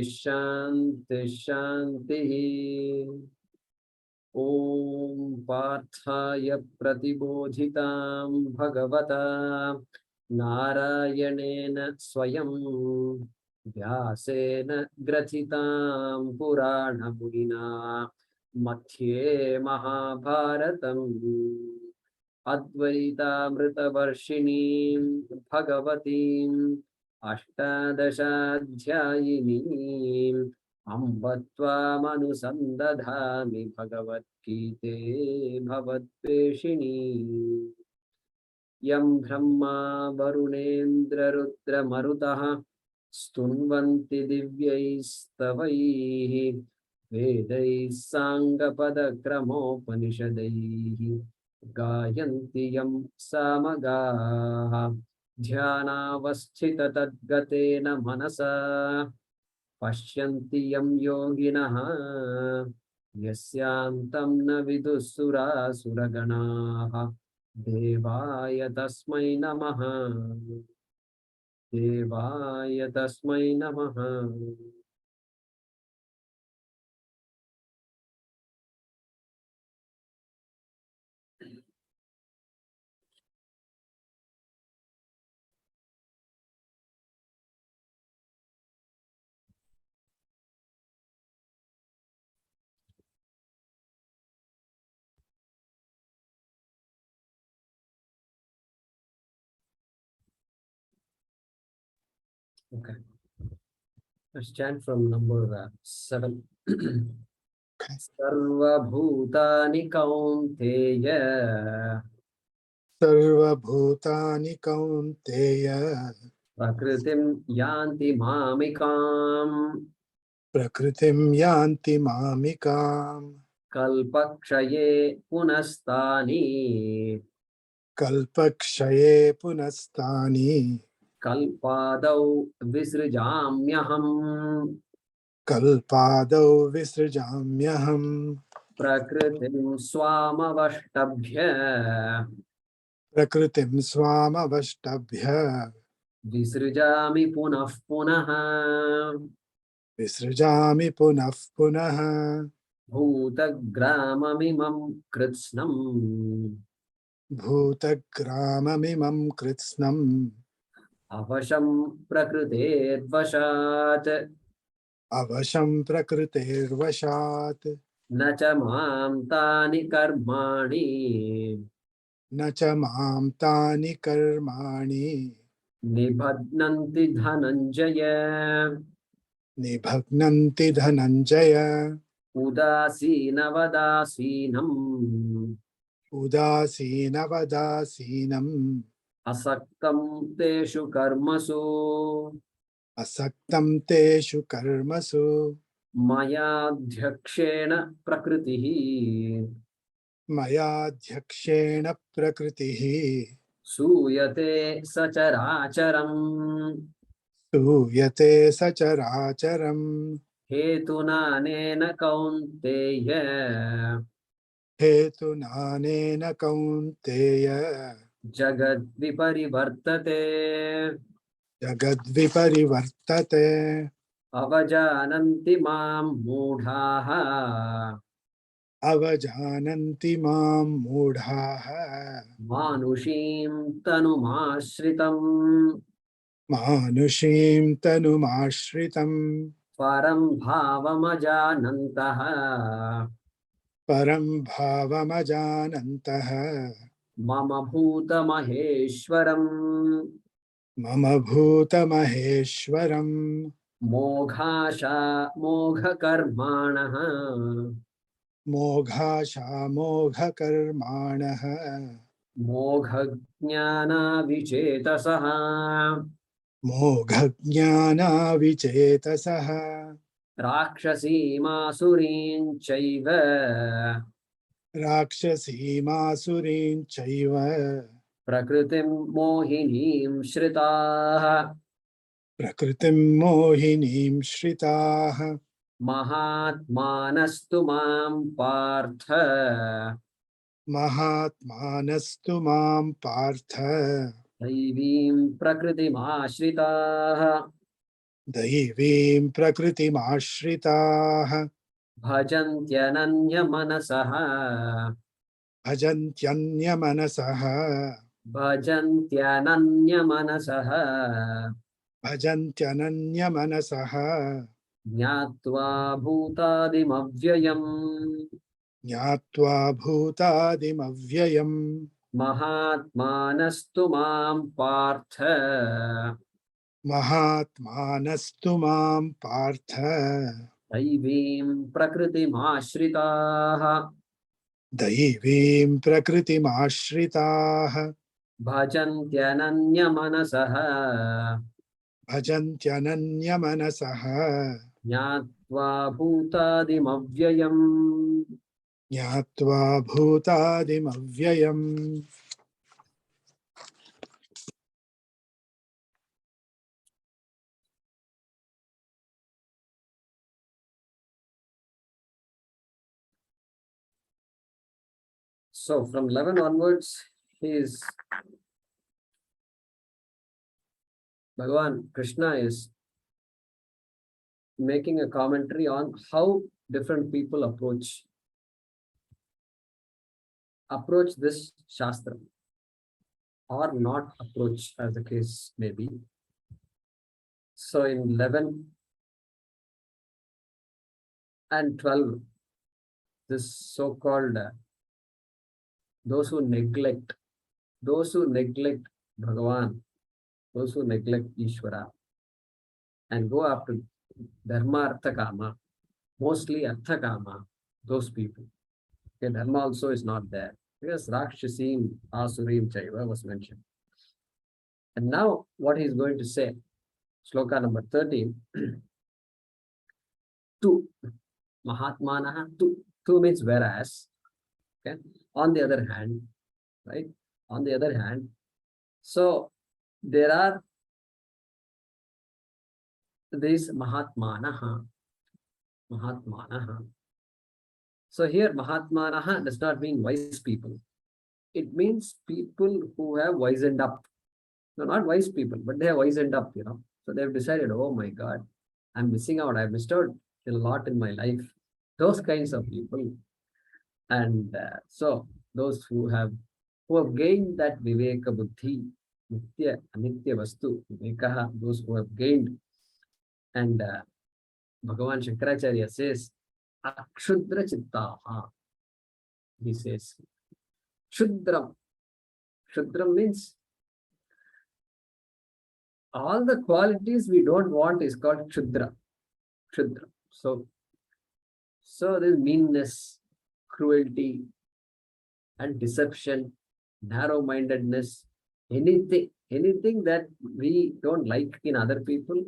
शांति शांति। ओम पार्थाय प्रतिबोधितां भगवता नारायणेन स्वयं व्यासेन ग्रथितां पुराणमुनिना मध्ये महाभारतम् अद्वैतामृतवर्षिणीं भगवतीम् अष्टादशाध्यायिनीम् अम्ब त्वामनुसन्दधामि भगवद्गीते भवद्वेषिणी। यं ब्रह्मा वरुणेन्द्ररुद्रमरुतः स्तुन्वन्ति दिव्यैस्तवैः वेदैः साङ्गपदक्रमोपनिषदैः गायन्ति यं सामगाः ध्यानावस्थिततद्गतेन मनसा पश्यन्ति यं योगिनः यस्यान्तं न विदुः सुरासुरगणाः। देवाय तस्मै नमः। देवाय तस्मै नमः। Okay. Let's chant from number 7. सर्वभूतानि कौन्तेय सर्वभूतानि कौन्तेय प्रकृतिं यान्ति मामिकाम् प्रकृतिं यान्ति मामिकाम् कल्पक्षये पुनस्तानि कल्पक्षये पुनस्तानि कल्पादौ विसृजाम्यहम् कल्पादौ विसृजाम्यहम् प्रकृतिं स्वामवष्टभ्य प्रकृतिं स्वामवष्टभ्य विसृजामि पुनः पुनः विसृजामि पुनः पुनः भूतग्राममिमं कृत्स्नम् भूतग्राममिमं कृत्स्नम् अवशं प्रकृतेर्वशात् अवशं प्रकृतेर्वशात् न च मां तानि कर्माणि न च मां तानि कर्माणि निबध्नन्ति धनञ्जय निबध्नन्ति धनञ्जय उदासीनवदासीनम् उदासीनवदासीनम् असक्तं तेषु कर्मसु असक्तं तेषु कर्मसु मयाध्यक्षेण प्रकृतिः मयाध्यक्षेण प्रकृतिः सूयते सचराचरम् सूयते सचराचरम् हेतुनानेन कौन्तेय हेतुनानेन कौन्तेय जगद्विपरिवर्तते जगद्विपरिवर्तते अवजानन्ति मां मूढाः अवजानन्ति मां मूढाः मानुषीं तनुमाश्रितम् मानुषीं तनुमाश्रितम् परं भावमजानन्तः परं भावमजानन्तः मम भूतमहेश्वरम् मम भूतमहेश्वरम् मोघकर्माणः मोघाशामोघकर्माणः मोघज्ञानाविचेतसः मोघज्ञानाविचेतसः राक्षसीमासुरीं चैव राक्षसीमासुरीं चैव प्रकृतिं मोहिनीं श्रिताः प्रकृतिं मोहिनीं श्रिताः महात्मानस्तु मां पार्थ महात्मानस्तु मां पार्थ दैवीं प्रकृतिमाश्रिताः दैवीं प्रकृतिमाश्रिताः भजन्त्यनन्यमनसः भजन्त्यन्यमनसः भजन्त्यनन्यमनसः भजन्त्यनन्यमनसः ज्ञात्वा भूतादिमव्ययम् ज्ञात्वा भूतादिमव्ययम् महात्मानस्तु मां पार्थ महात्मानस्तु मां पार्थ दैवीं प्रकृतिमाश्रिताः दैवीं प्रकृतिमाश्रिताः भजन्त्यनन्यमनसः भजन्त्यनन्यमनसः ज्ञात्वा भूतादिमव्ययम् ज्ञात्वा भूतादिमव्ययम्. So from 11 onwards, Bhagavan Krishna is making a commentary on how different people approach this Shastra or not approach, as the case may be. So in 11 and 12, this so-called those who neglect Bhagavan, those who neglect Ishvara and go after Dharma Artha Kama, mostly Artha Kama, those people. Okay, Dharma also is not there because Rakshasim, Asurim, Chaiva was mentioned. And now what he is going to say, Shloka number 13, two, Mahatmanaha, two means whereas, okay, on the other hand, right, on the other hand, so there are these Mahatmanaha. So here Mahatmanaha does not mean wise people. It means people who have wisened up. No, not wise people, but they have wisened up, So they've decided, oh my God, I'm missing out. I've missed out a lot in my life. Those kinds of people. And so those who have gained that Viveka Buddhi, Nitya, Anitya Vastu, Vivekaha, those who have gained. And Bhagavan Shankaracharya says, Akshudra Chittaha. He says, Shudram. Shudram means all the qualities we don't want is called Shudra. Shudra. So there's meanness, cruelty, and deception, narrow-mindedness, anything that we don't like in other people,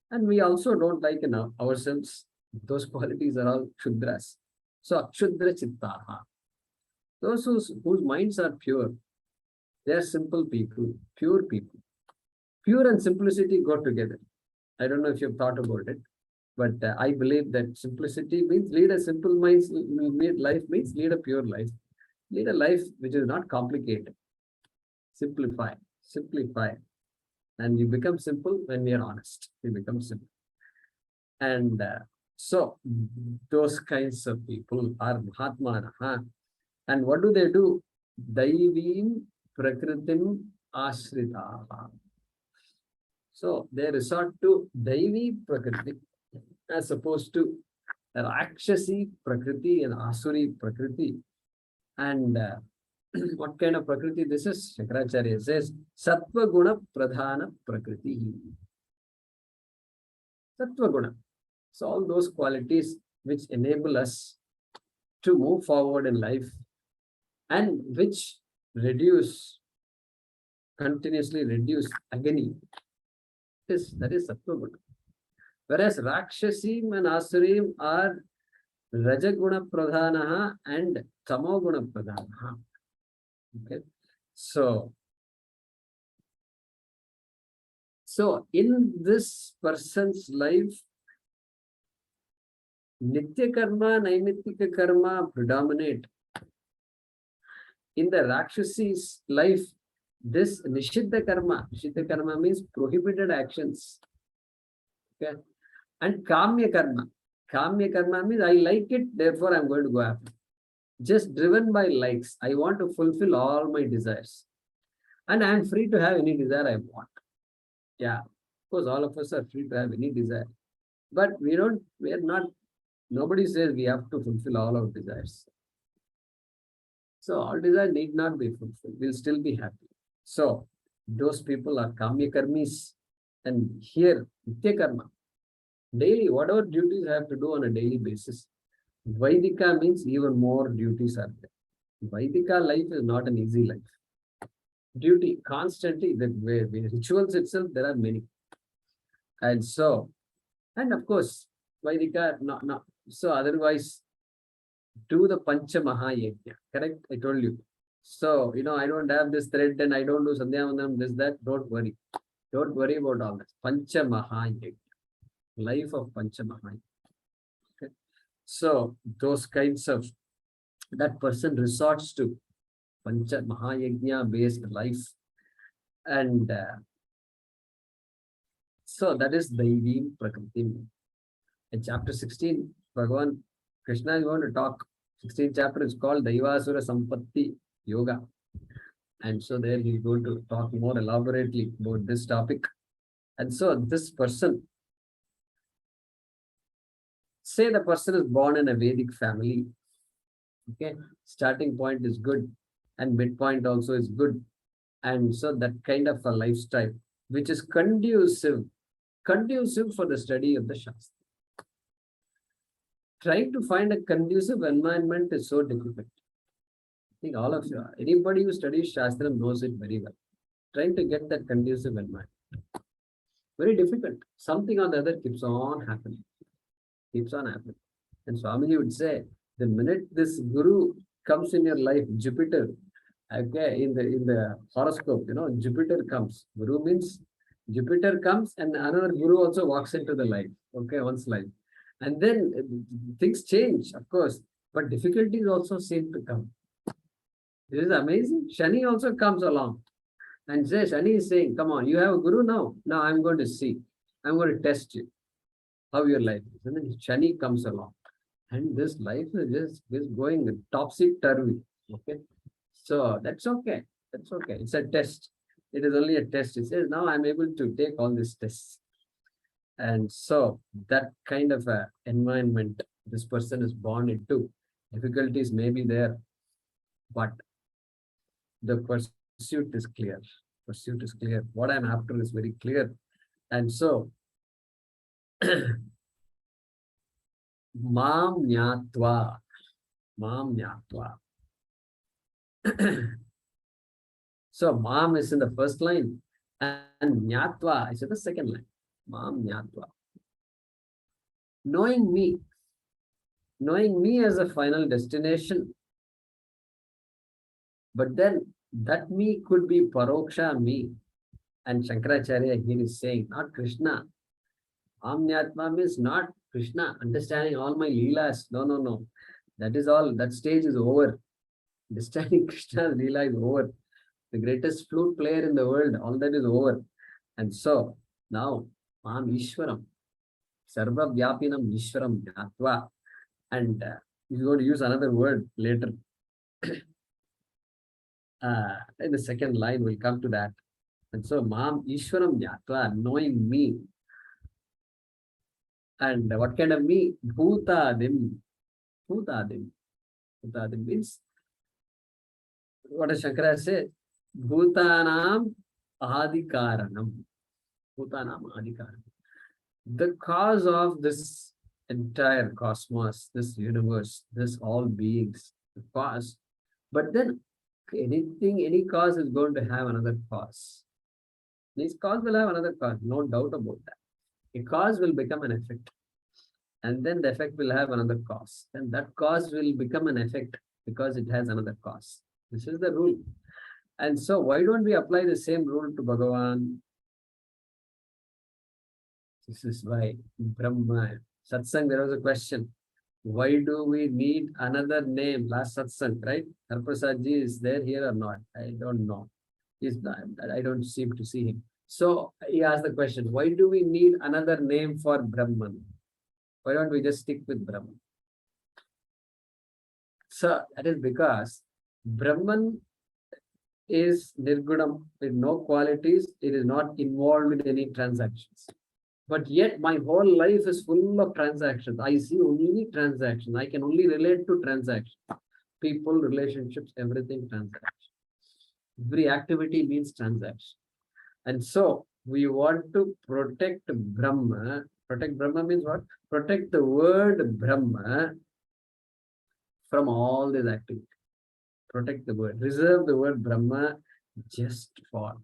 and we also don't like in ourselves. Those qualities are all Shudras. So Akshudra Chittaha. Those whose minds are pure, they are simple people, pure people. Pure and simplicity go together. I don't know if you've thought about it, but I believe that simplicity means lead a simple life, means lead a pure life. Lead a life which is not complicated. Simplify. And you become simple when we are honest. We become simple. And so those kinds of people are Mahatmanaha. And what do? Daivim Prakritim Ashritaha. So they resort to Daivi Prakriti as opposed to Rakshasi Prakriti and Asuri Prakriti. And what kind of Prakriti this is? Shankaracharya says, Sattva Guna Pradhana Prakriti. Sattva Guna. So all those qualities which enable us to move forward in life and which continuously reduce agony. That is Sattva Guna. Whereas Rakshasim and Asurim are Rajaguna Pradhanaha and Tamoguna Pradhanaha. Okay. So in this person's life, Nitya Karma, Naimittika Karma predominate. In the Rakshasi's life, this Nishiddha Karma means prohibited actions. Okay. And Kamya Karma. Kamya Karma means I like it, therefore I'm going to go after. Just driven by likes. I want to fulfill all my desires. And I'm free to have any desire I want. Yeah. Of course, all of us are free to have any desire. But we are not, nobody says we have to fulfill all our desires. So all desire need not be fulfilled. We'll still be happy. So those people are Kamya Karmis. And here, Nitya Karma. Daily, whatever duties I have to do on a daily basis. Vaidika means even more duties are there. Vaidika life is not an easy life. Duty, constantly, the rituals itself, there are many. And so, and of course, Vaidika, not. So otherwise, do the Pancha Mahayajna. Correct? I told you. So, I don't have this thread and I don't do Sandhyavandanam, this, that. Don't worry. Don't worry about all this. Pancha Mahayajna. Life of Pancha Mahayajna. Okay. So, those kinds of, that person resorts to Pancha Mahayajna based life. And so that is v9 Prakriti. In chapter 16, Bhagavan Krishna is going to talk. 16th chapter is called Daivasura Sampatti Yoga. And so there he's going to talk more elaborately about this topic. And so this person, say the person is born in a Vedic family. Okay, starting point is good and midpoint also is good. And so that kind of a lifestyle, which is conducive for the study of the Shastra. Trying to find a conducive environment is so difficult. I think all of you, anybody who studies Shastra knows it very well. Trying to get that conducive environment. Very difficult. Something or the other keeps on happening. And Swamiji would say, the minute this Guru comes in your life, Jupiter, okay, in the horoscope, Jupiter comes. Guru means Jupiter comes and another Guru also walks into the life, okay, one's life. And then things change, of course, but difficulties also seem to come. This is amazing. Shani also comes along and says, Shani is saying, come on, you have a Guru now. Now I'm going to see. I'm going to test you, how your life is. And then Shani comes along. And this life is just going topsy-turvy. Okay. So that's okay. That's okay. It's a test. It is only a test. It says, now I'm able to take all these tests. And so that kind of a environment this person is born into. Difficulties may be there, but the pursuit is clear. Pursuit is clear. What I'm after is very clear. And so, Mam Nyatva. So Mam is in the first line and Nyatva is in the second line. Mam Nyatva. Knowing me as a final destination, but then that me could be Paroksha me. And Shankaracharya here is saying, not Krishna. Mam Nyatva means not Krishna, understanding all my leelas. No. That is all, that stage is over. Understanding Krishna's leela is over. The greatest flute player in the world, all that is over. And so, now, Mam Ishwaram, Sarva Vyapinam Ishwaram Jnatva. And he's going to use another word later. In the second line, we'll come to that. And so, Mam Ishwaram Jnatva, knowing me. And what kind of me? Bhutadim. Bhutadim means, what does Shankara say? Bhutanam Adhikaranam. Bhutanam Adhikaranam. The cause of this entire cosmos, this universe, this all beings, the cause. But then any cause is going to have another cause. This cause will have another cause, no doubt about that. A cause will become an effect. And then the effect will have another cause. And that cause will become an effect because it has another cause. This is the rule. And so why don't we apply the same rule to Bhagavan? This is why Brahma. Satsang, there was a question. Why do we need another name? Last satsang, right? Harprasad ji is there here or not? I don't know. He's not, I don't seem to see him. So he asked the question, why do we need another name for Brahman? Why don't we just stick with Brahman? So that is because Brahman is Nirgunam with no qualities. It is not involved in any transactions. But yet my whole life is full of transactions. I see only transactions. I can only relate to transactions. People, relationships, everything transaction. Every activity means transaction. And so we want to protect Brahma. Protect Brahma means what? Protect the word Brahma from all these activities. Protect the word. Reserve the word Brahma just for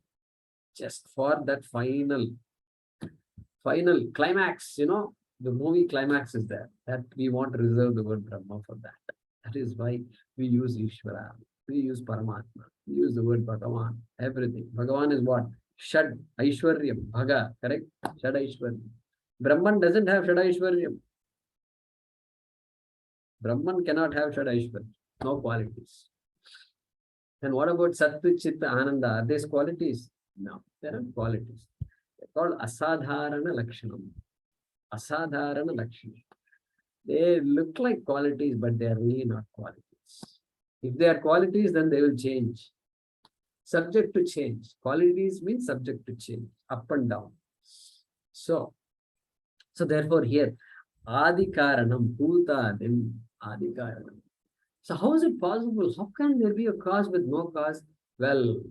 that final climax. The movie climax is there. That we want to reserve the word Brahma for that. That is why we use Ishvara. We use Paramatma. We use the word Bhagavan. Everything. Bhagavan is what? Shad Aishwaryam. Bhaga. Correct? Shad Aishwaryam. Brahman doesn't have Shad Aishwaryam. Brahman cannot have Shad Aishwaryam. No qualities. Then what about Sattva, Chitta, Ananda? Are these qualities? No, they are qualities. They're called Asadharana Lakshanam. Asadharana Lakshanam. They look like qualities, but they are really not qualities. If they are qualities, then they will change. Subject to change. Qualities means subject to change, up and down. So therefore here, Adikaranam, Bhutadim, Adikaranam. So how is it possible? How can there be a cause with no cause? Well,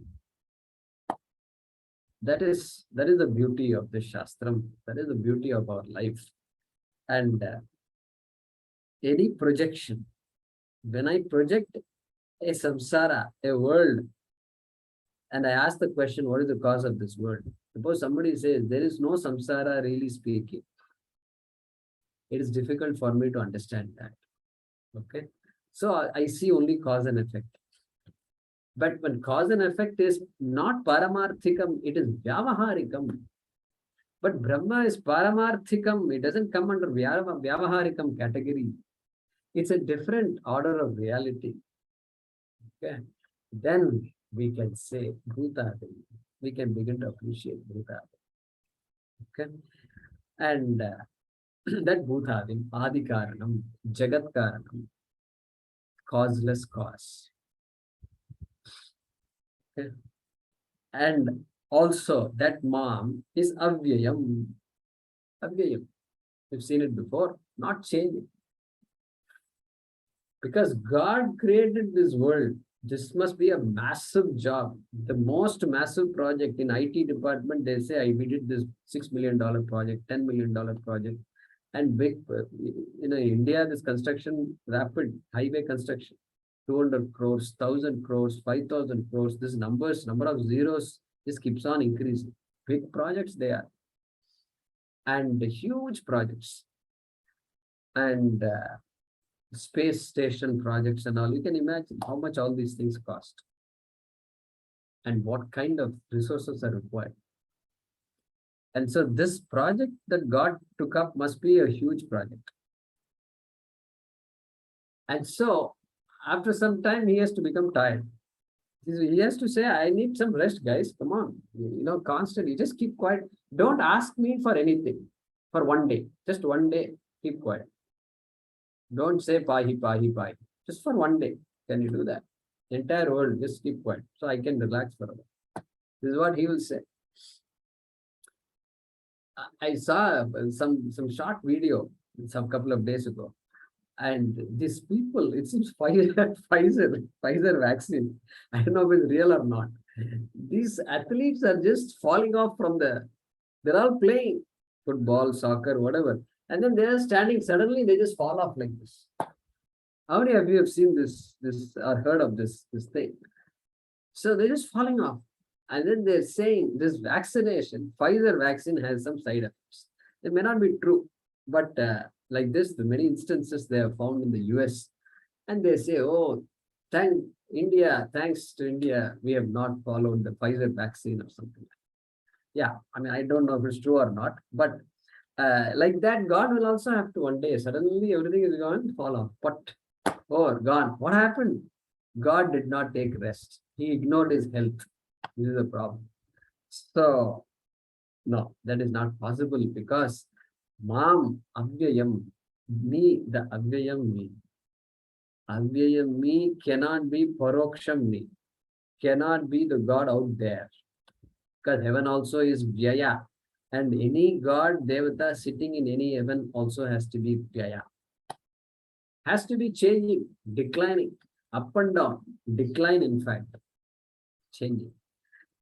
that is the beauty of the Shastram. That is the beauty of our life. And any projection, when I project a samsara, a world, and I ask the question, what is the cause of this world? Suppose somebody says, there is no samsara really speaking. It is difficult for me to understand that. Okay. So I see only cause and effect. But when cause and effect is not paramarthikam, it is vyavaharikam. But Brahma is paramarthikam. It doesn't come under vyavaharikam category. It's a different order of reality. Okay. Then we can say Bhutadim. We can begin to appreciate Bhutadim. Okay. And that Bhutadim, Adikaranam, Jagatkaranam, causeless cause. Okay. And also that mom is Avyayam. Avyayam. We've seen it before, not changing. Because God created this world. This must be a massive job. The most massive project in IT department, they say, we did this $6 million project, $10 million project. And big, India, this construction, rapid highway construction, 200 crores, 1,000 crores, 5,000 crores, this number of zeros just keeps on increasing. Big projects they are. And huge projects. And space station projects and all. You can imagine how much all these things cost. And what kind of resources are required. And so this project that God took up must be a huge project. And so after some time, he has to become tired. He has to say, I need some rest, guys. Come on. Constantly. Just keep quiet. Don't ask me for anything for one day. Just one day, keep quiet. Don't say pahi, pahi, pahi. Just for one day. Can you do that? The entire world, just keep quiet. So I can relax for a while. This is what he will say. I saw some short video some couple of days ago. And these people, it seems Pfizer vaccine. I don't know if it's real or not. These athletes are just falling off from they're all playing football, soccer, whatever. And then they're standing, suddenly they just fall off like this. How many of you have seen this or heard of this thing? So they're just falling off. And then they're saying this vaccination, Pfizer vaccine has some side effects. It may not be true, but like this, the many instances they have found in the US. And they say, oh, thanks to India, we have not followed the Pfizer vaccine or something. Yeah, I mean, I don't know if it's true or not, but like that, God will also have to one day, suddenly everything is gone, fall off. But, gone. What happened? God did not take rest. He ignored his health. This is the problem. So No, that is not possible because Mam Avyayam, me, the Avyayam me. Avyayam me cannot be Paroksham me, cannot be the God out there. Because heaven also is Vyaya. And any God, Devata sitting in any heaven also has to be Vyaya. Has to be changing, declining, up and down, decline in fact, changing.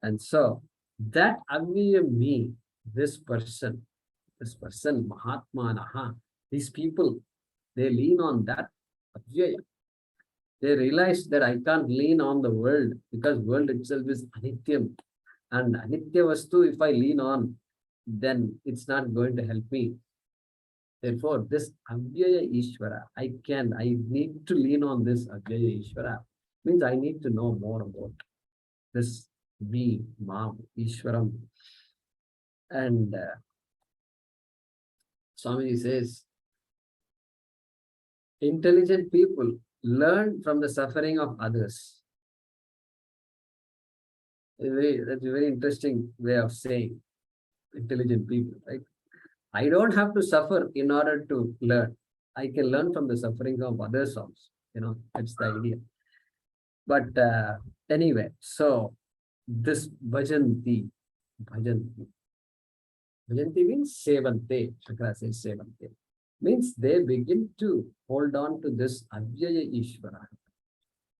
And so that Avyaya me, this person, Mahatma Naha, these people, they lean on that Avyaya. They realize that I can't lean on the world because world itself is Anityam. And Anitya Vastu, if I lean on, then it's not going to help me. Therefore, this Avyaya Ishvara, I need to lean on this Avyaya Ishvara. Means I need to know more about this me, Mam, Ishwaram. And Swamiji says, intelligent people learn from the suffering of others. That's a very interesting way of saying intelligent people, right? I don't have to suffer in order to learn. I can learn from the suffering of others also. That's the idea. But anyway, so this bhajanti means sevante. Shakra says sevante. Means they begin to hold on to this Avyaya Ishvara.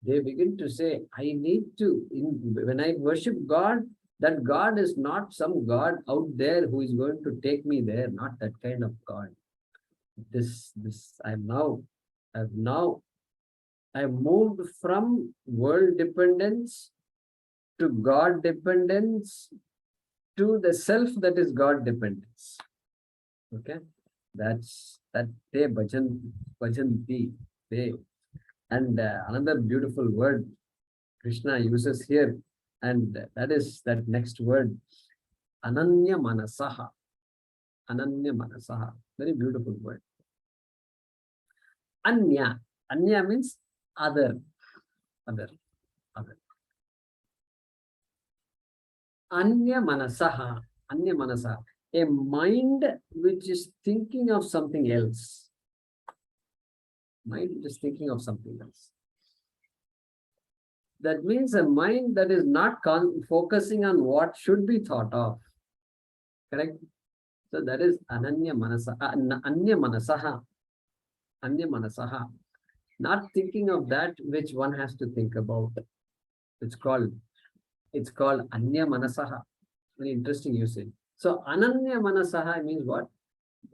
They begin to say, I need to, when I worship God, that God is not some God out there who is going to take me there, not that kind of God. I've moved from world dependence to God dependence to the self that is God dependence. Okay, that's that they bhajanti. They and another beautiful word Krishna uses here, and that is that next word, Ananya Manasaha. Ananya Manasaha. Very beautiful word. Anya. Anya means other. Anya Manasaha. Anya Manasaha. A mind which is thinking of something else. Mind which is thinking of something else. That means a mind that is not focusing on what should be thought of. Correct? So that is Ananya Manasaha. Anya Manasaha. Anya Manasaha. Not thinking of that which one has to think about. It's called Anya Manasaha. Very interesting usage. So Ananya Manasaha means what?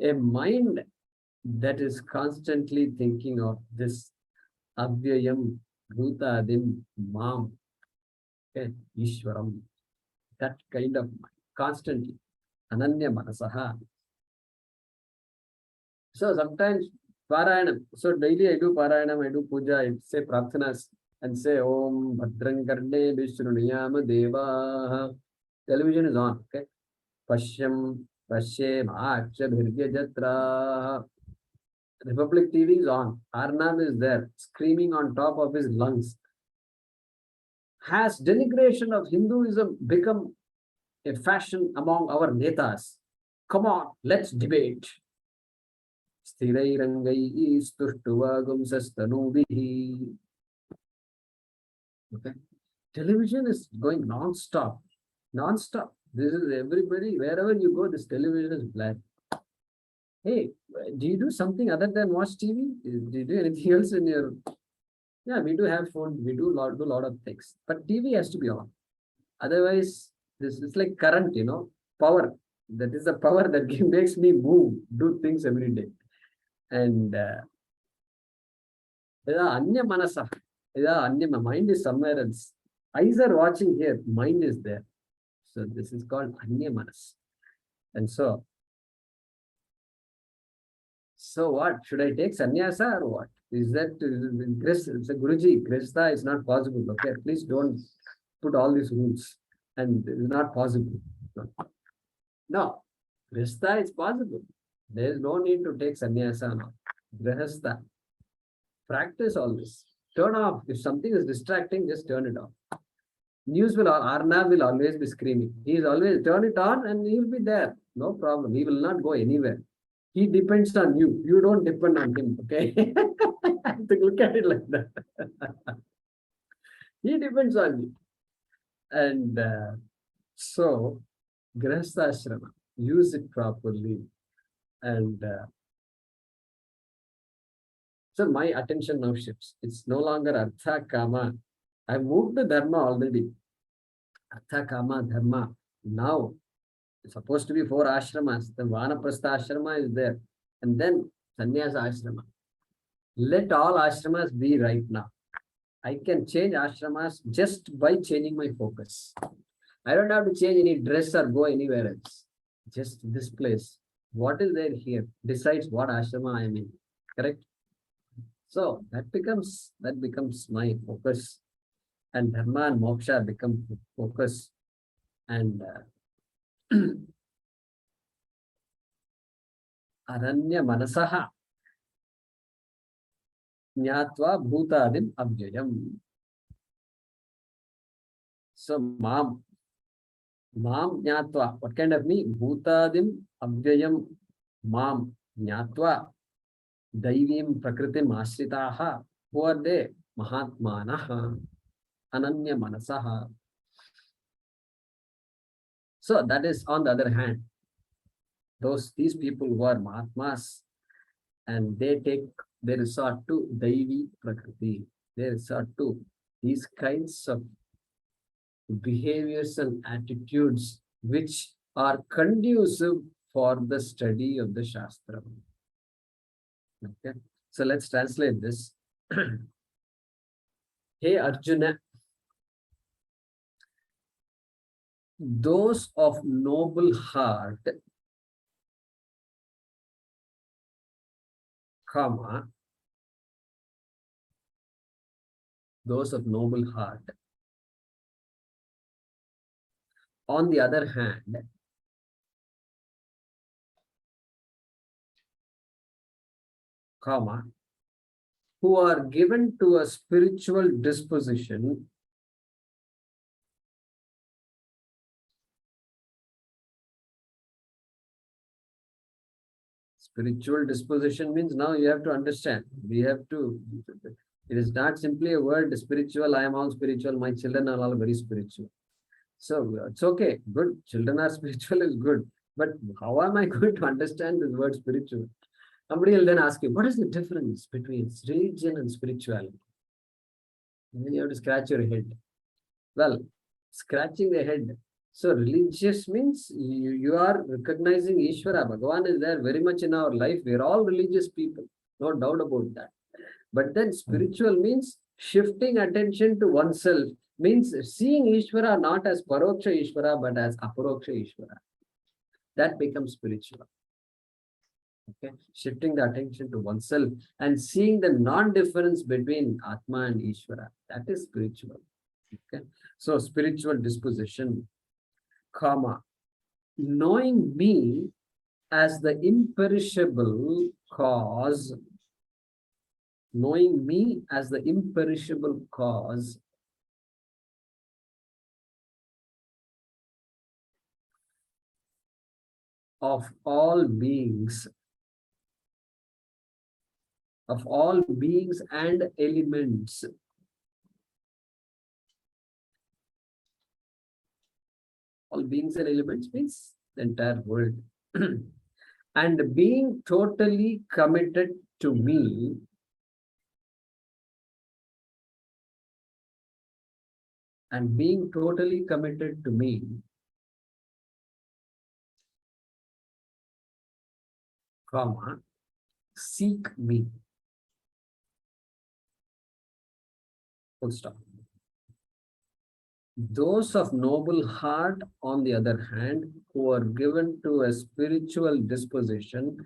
A mind that is constantly thinking of this Avyayam, Bhutadim, Mam, okay, Ishwaram. That kind of mind. Constantly. Ananya Manasaha. So sometimes Parayanam. So daily I do Parayanam, I do Puja, I say Prarthanas and say Om Bhadran Karne Vishruniyama Deva. Television is on, okay? Pashyam, Pashyam, Aksha Bhirgya Jatra. Republic TV is on. Arnab is there, screaming on top of his lungs. Has denigration of Hinduism become a fashion among our netas? Come on, let's debate. Sthirairangai stuštuvagum sastanubihi. Okay. Television is going non-stop. Non-stop. This is everybody, wherever you go, this television is black. Hey, do you do something other than watch TV? Do you do anything else in your... Yeah, we do have phone. We do a lot of things. But TV has to be on. Otherwise, this is like current, power. That is the power that makes me move, do things every day. And Anya Manasa. My mind is somewhere else. Eyes are watching here, mind is there. So this is called Anya Manas. And so what? Should I take sannyasa or what? Is that it's a Guruji, Grihastha is not possible. Okay, please don't put all these rules. And it is not possible. No, Grihastha is possible. There is no need to take sannyasa now. Grihastha. Practice all this. Turn off. If something is distracting, just turn it off. News will, Arnab will always be screaming. He is always, turn it on and he will be there. No problem. He will not go anywhere. He depends on you. You don't depend on him. Okay. I have to look at it like that. He depends on you. And so, Grihastha Ashrama, use it properly. And so my attention now shifts. It's no longer Artha Kama. I moved to Dharma already. Artha Kama Dharma. Now, it's supposed to be 4 ashramas. The Vanaprastha ashrama is there. And then Sannyasa ashrama. Let all ashramas be right now. I can change ashramas just by changing my focus. I don't have to change any dress or go anywhere else. Just this place. What is there here decides what ashrama I am in. Correct? So that becomes my focus. And Dharma and Moksha become focus. And Aranya Manasaha Nyatva Bhutadim Abhyayam. So Mam Nyatva. What kind of me? Bhutadim Abhyayam Mam Nyatva Daivim Prakritim Ashritaha. Who are they? Mahatmanaha Ananya Manasaha. So that is on the other hand. These people who are Mahatmas and they resort to Daivi Prakriti. They resort to these kinds of behaviors and attitudes which are conducive for the study of the Shastra. Okay, so let's translate this. Hey Arjuna, those of noble heart, comma, those of noble heart. On the other hand, comma, who are given to a spiritual disposition means now you have to understand. It is not simply a word spiritual, I am all spiritual, my children are all very spiritual. So it's okay, good, children are spiritual is good. But how am I going to understand this word spiritual? Somebody will then ask you, what is the difference between religion and spirituality? And then you have to scratch your head. Well, scratching the head. So religious means you are recognizing Ishvara. Bhagavan is there very much in our life. We are all religious people. No doubt about that. But then spiritual means shifting attention to oneself. Means seeing Ishvara not as Paroksha Ishvara, but as Aparoksha Ishvara. That becomes spiritual. Okay, shifting the attention to oneself and seeing the non-difference between Atma and Ishvara. That is spiritual. Okay, so spiritual disposition, comma, knowing me as the imperishable cause, knowing me as the imperishable cause of all beings and elements. All beings and elements means the entire world. And being totally committed to me, comma, seek me. Full stop. Those of noble heart, on the other hand, who are given to a spiritual disposition,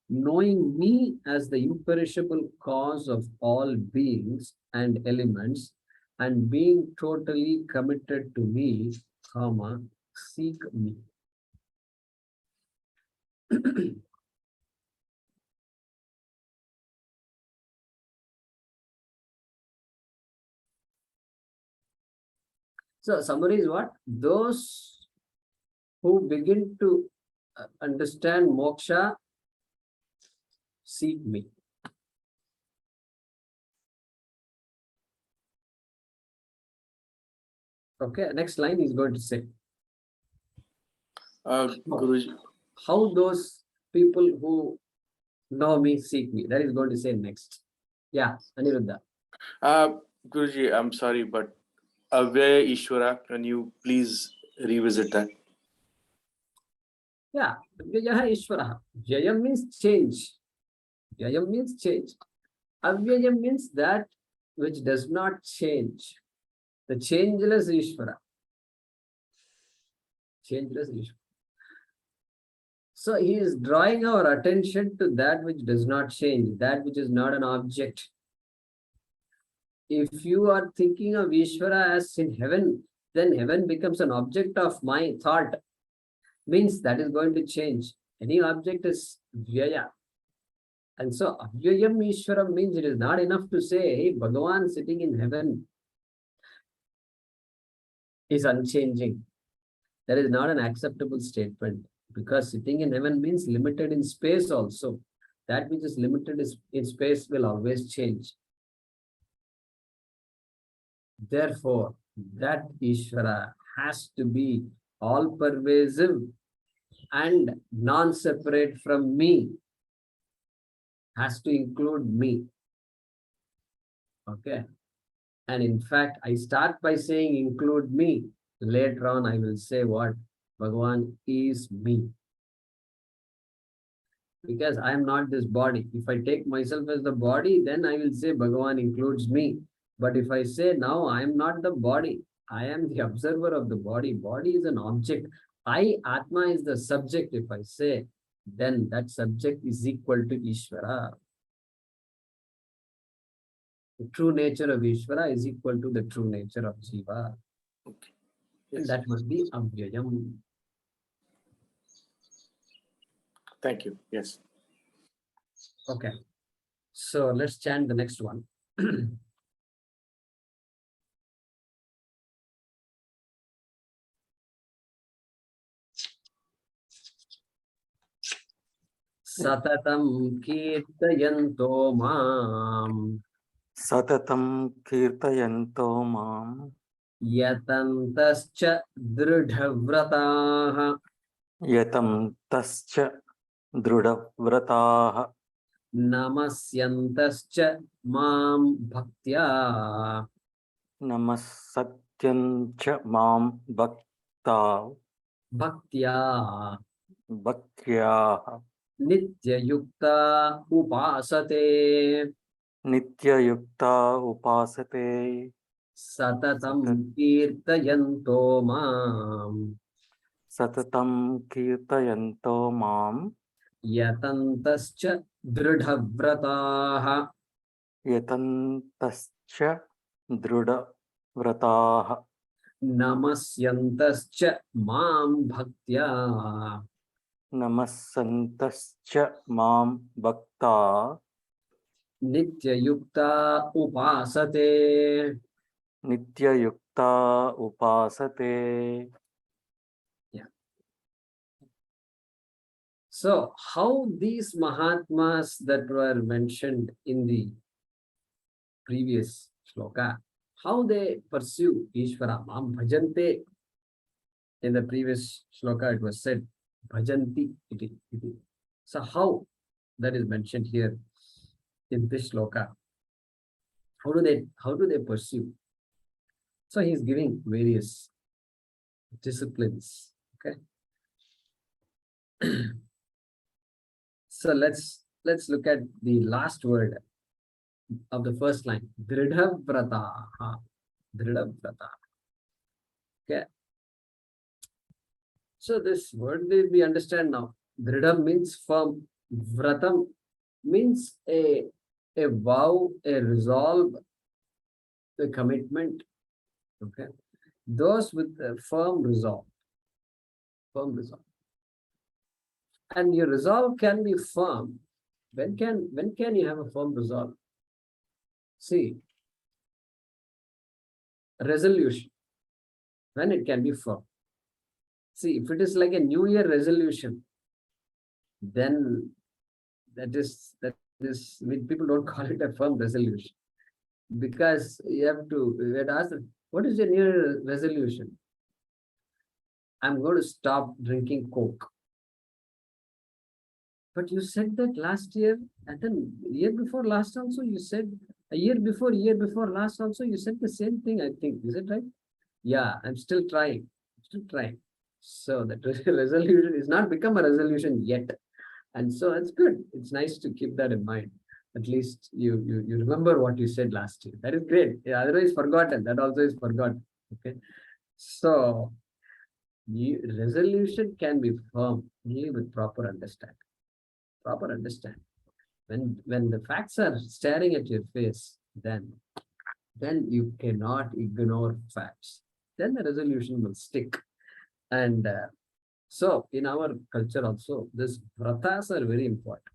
knowing me as the imperishable cause of all beings and elements, and being totally committed to me, comma, seek me. So summary is what? Those who begin to understand moksha seek me. Okay, next line is going to say Guruji, how those people who know me seek me. That is going to say next. Yeah, Aniruddha. Guruji, I'm sorry, but Adhyaya Ishvara, can you please revisit that? Yeah, Adhyaya Ishvara. Jayam means change. Jayam means change. Avyayam means that which does not change. The changeless Ishvara. Changeless Ishvara. So he is drawing our attention to that which does not change, that which is not an object. If you are thinking of Ishvara as in heaven, then heaven becomes an object of my thought. Means that is going to change. Any object is Vyaya. And so Avyayam Ishvaram means it is not enough to say, hey, Bhagavan sitting in heaven is unchanging. That is not an acceptable statement, because sitting in heaven means limited in space also. That which is limited in space will always change. Therefore, that Ishvara has to be all pervasive and non-separate from me. Has to include me. Okay. And in fact, I start by saying include me. Later on, I will say what? Bhagavan is me. Because I am not this body. If I take myself as the body, then I will say Bhagavan includes me. But if I say now I am not the body, I am the observer of the body. Body is an object. I, Atma, is the subject. If I say, then that subject is equal to Ishvara. The true nature of Ishvara is equal to the true nature of Jiva. Okay. And Yes. that must be Avyayam. Thank you. Yes. Okay. So let's chant the next one. Satatam kirtayanto maam सततं कीर्तयन्तो मां yatantascha dridhavrataah यतं तश्च दृढव्रताः namasyantascha maam bhaktya नमः सत्यं च मां bhaktya भक्त्याः nityayukta upasate नित्ययुक्ता उपासते satatam सतत kirtayanto maam सततं कीर्तयन्तो मां yatantascha dridhavrataah यतन्तश्च दृढव्रताः namasyantascha maam bhaktya नमस्सन्तश्च मां भक्ता nityayukta upasate. नित्ययुक्ता उपासते. Yeah. So how these Mahatmas that were mentioned in the previous shloka, how they pursue Ishvara, Mam Bhajante. In the previous shloka it was said, Bhajanti iti. So how that is mentioned here in this shloka? How do they pursue? So he is giving various disciplines. Okay. So let's look at the last word of the first line. Dridhavrataha. Dridhavrataha. Okay. So this word we understand now. Dridham means firm. Vratam means a vow, a resolve, a commitment. Okay. Those with a firm resolve. Firm resolve. And your resolve can be firm. When can you have a firm resolve? See, resolution. when it can be firm. See, if it is like a New Year resolution, then that is, I mean, people don't call it a firm resolution, because you have to ask them, what is your New Year resolution? I'm going to stop drinking Coke. But you said that last year, and then year before last also you said, a year before last also you said the same thing, I think. Is it right? Yeah, I'm still trying. So that resolution is not become a resolution yet. And so it's good. It's nice to keep that in mind. At least you remember what you said last year. That is great. Yeah, otherwise forgotten. That also is forgotten. Okay. So the resolution can be firm only with proper understanding. When the facts are staring at your face, then you cannot ignore facts. Then the resolution will stick. And so in our culture also, these vratas are very important.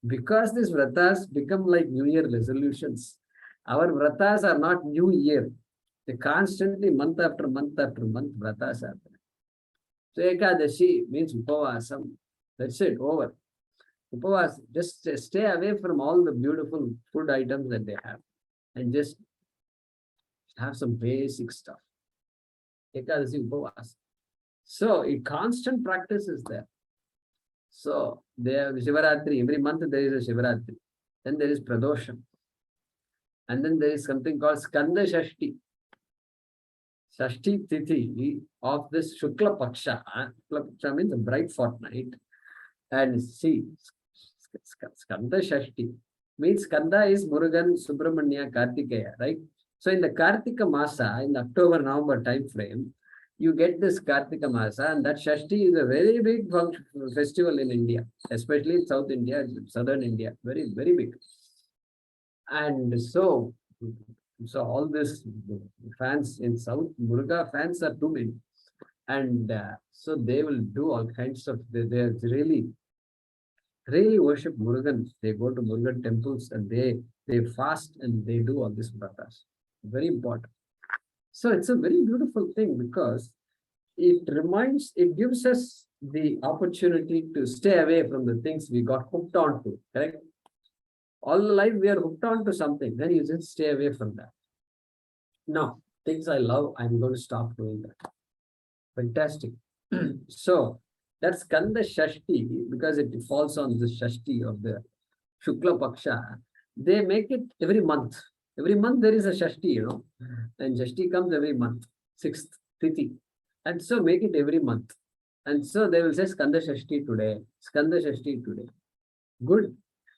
Because these vratas become like New Year resolutions, our vratas are not New Year. They constantly, month after month after month, vratas are there. So Ekadashi means upavasam. That's it, over. Upavas, just stay away from all the beautiful food items that they have and just have some basic stuff. Ekadashi upavas. So a constant practice is there. So there is Shivaratri, every month there is a Shivaratri. Then there is Pradosham. And then there is something called Skanda Shashti. Shashti Tithi of this Shukla Paksha. Shukla Paksha means a bright fortnight. And see, Skanda Shashti means Skanda is Murugan, Subramanya, Kartikeya, right? So in the Kartika Masa, in the October-November time frame, you get this Kartika Masa, and that Shashti is a very big festival in India, especially in South India, Southern India, very, very big. And so all these fans in South, Muruga fans are too many. And so they will do all kinds of, they really worship Murugan. They go to Murugan temples and they fast and they do all these vratas. Very important. So it's a very beautiful thing because it gives us the opportunity to stay away from the things we got hooked on to, correct? All the life we are hooked on to something, then you just stay away from that. Now, things I love, I'm going to stop doing that. Fantastic. So that's Kanda Shashti, because it falls on the Shashti of the Shukla Paksha. They make it every month. Every month there is a Shashti, and Shashti comes every month, 6th Tithi. And so make it every month. And so they will say Skanda Shashti today, Skanda Shashti today. Good.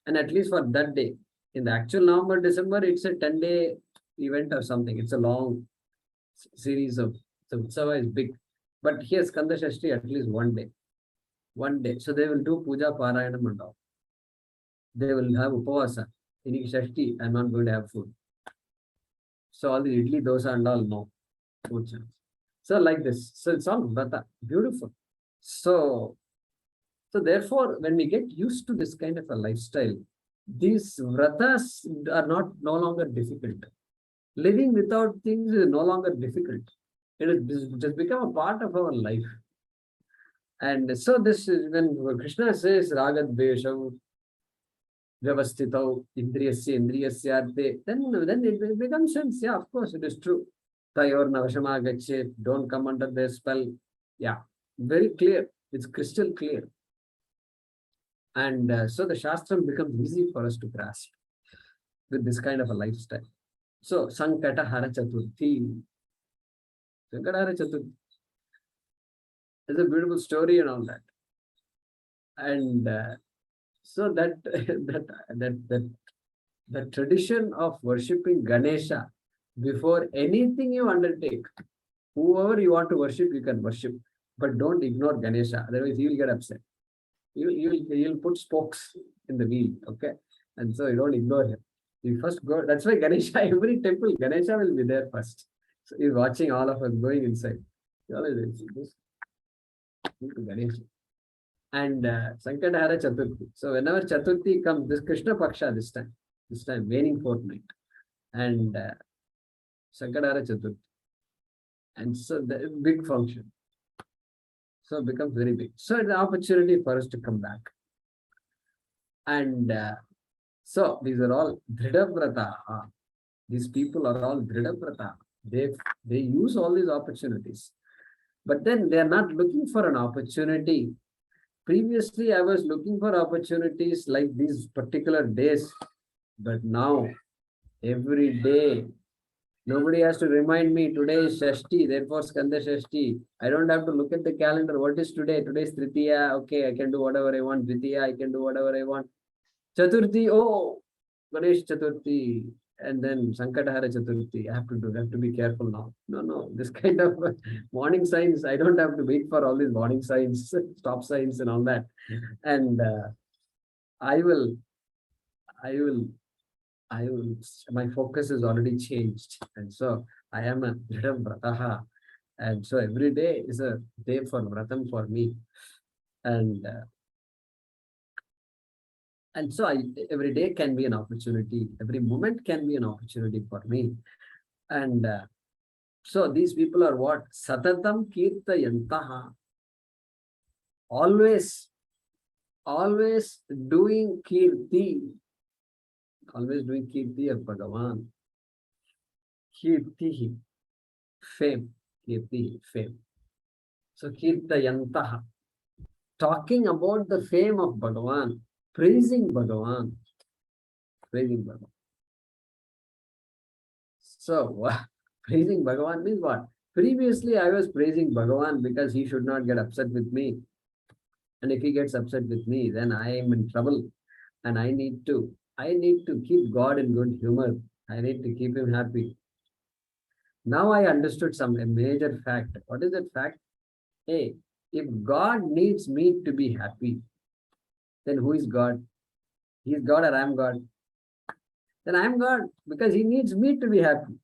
And at least for that day. In the actual November, December, it's a 10-day event or something. It's a long series of, so Utsava is big. But here Skanda Shashti at least one day. One day. So they will do Puja Parayanam and all. They will have Upavasa. In Shashti, I'm not going to have food. So all the idli, dosa and all, no. Food chance. So like this. So it's all vrata. Beautiful. So therefore, when we get used to this kind of a lifestyle, these vratas are no longer difficult. Living without things is no longer difficult. It has become a part of our life. And so this is when Krishna says Ragad Vesham Vyavastitau Indriyasyarte, then it becomes sense. Yeah, of course, it is true. Tayor Navashama Gache, don't come under their spell. Yeah, very clear. It's crystal clear. And so the Shastram becomes easy for us to grasp with this kind of a lifestyle. So Sankata Hara Chaturthi. Sankata Hara Chaturthi. There's a beautiful story and all that. And so that the tradition of worshipping Ganesha before anything you undertake, whoever you want to worship, you can worship, but don't ignore Ganesha. Otherwise, he will get upset. You'll put spokes in the wheel, okay? And so you don't ignore him. You first go. That's why Ganesha, every temple, Ganesha will be there first. So he's watching all of us going inside. Ganesha. And Sankatahara Chaturthi. So whenever Chaturthi comes, this Krishna Paksha this time, waning fortnight. And Sankatahara Chaturthi. And so the big function. So it becomes very big. So it's an opportunity for us to come back. And so these are all Dhridavrata. These people are all Dhridavrata. They use all these opportunities. But then they are not looking for an opportunity. Previously, I was looking for opportunities like these particular days. But now, every day, nobody has to remind me today is Shashti, therefore Skanda Shashti. I don't have to look at the calendar. What is today? Today is Tritiya. Okay, I can do whatever I want. Dvitiya, I can do whatever I want. Chaturthi, oh, Ganesh Chaturthi. And then Sankatahara Chaturthi. I have to be careful now. No, this kind of warning signs, I don't have to wait for all these warning signs, stop signs and all that. And I will, my focus is already changed. And so I am a Dhridam Vrataha. And so every day is a day for Vratam for me. And so every day can be an opportunity. Every moment can be an opportunity for me. And so these people are what? Satatam Kirtayantaha. Always doing Kirti. Always doing Kirti of Bhagavan. Kirtihi. Fame. Kirtihi. Fame. So Kirtayantaha. Talking about the fame of Bhagavan. Praising Bhagavan. Praising Bhagavan. So, praising Bhagavan means what? Previously, I was praising Bhagavan because he should not get upset with me. And if he gets upset with me, then I am in trouble. And I need to keep God in good humor. I need to keep him happy. Now I understood a major fact. What is that fact? Hey, if God needs me to be happy, then who is God? He is God or I am God? Then I am God because he needs me to be happy.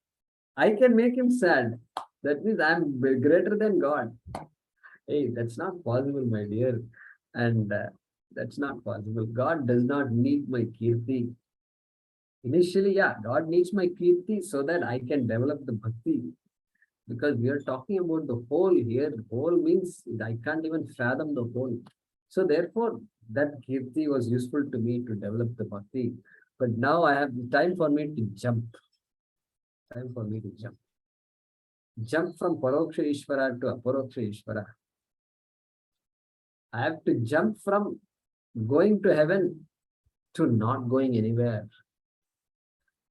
I can make him sad. That means I am greater than God. Hey, that's not possible, my dear. And that's not possible. God does not need my kirti. Initially, yeah, God needs my kirti so that I can develop the bhakti. Because we are talking about the whole here. The whole means I can't even fathom the whole. So therefore, that kirti was useful to me to develop the bhakti. But now I have time for me to jump. Time for me to jump. Jump from Paroksha Ishvara to Aparoksha Ishvara. I have to jump from going to heaven to not going anywhere.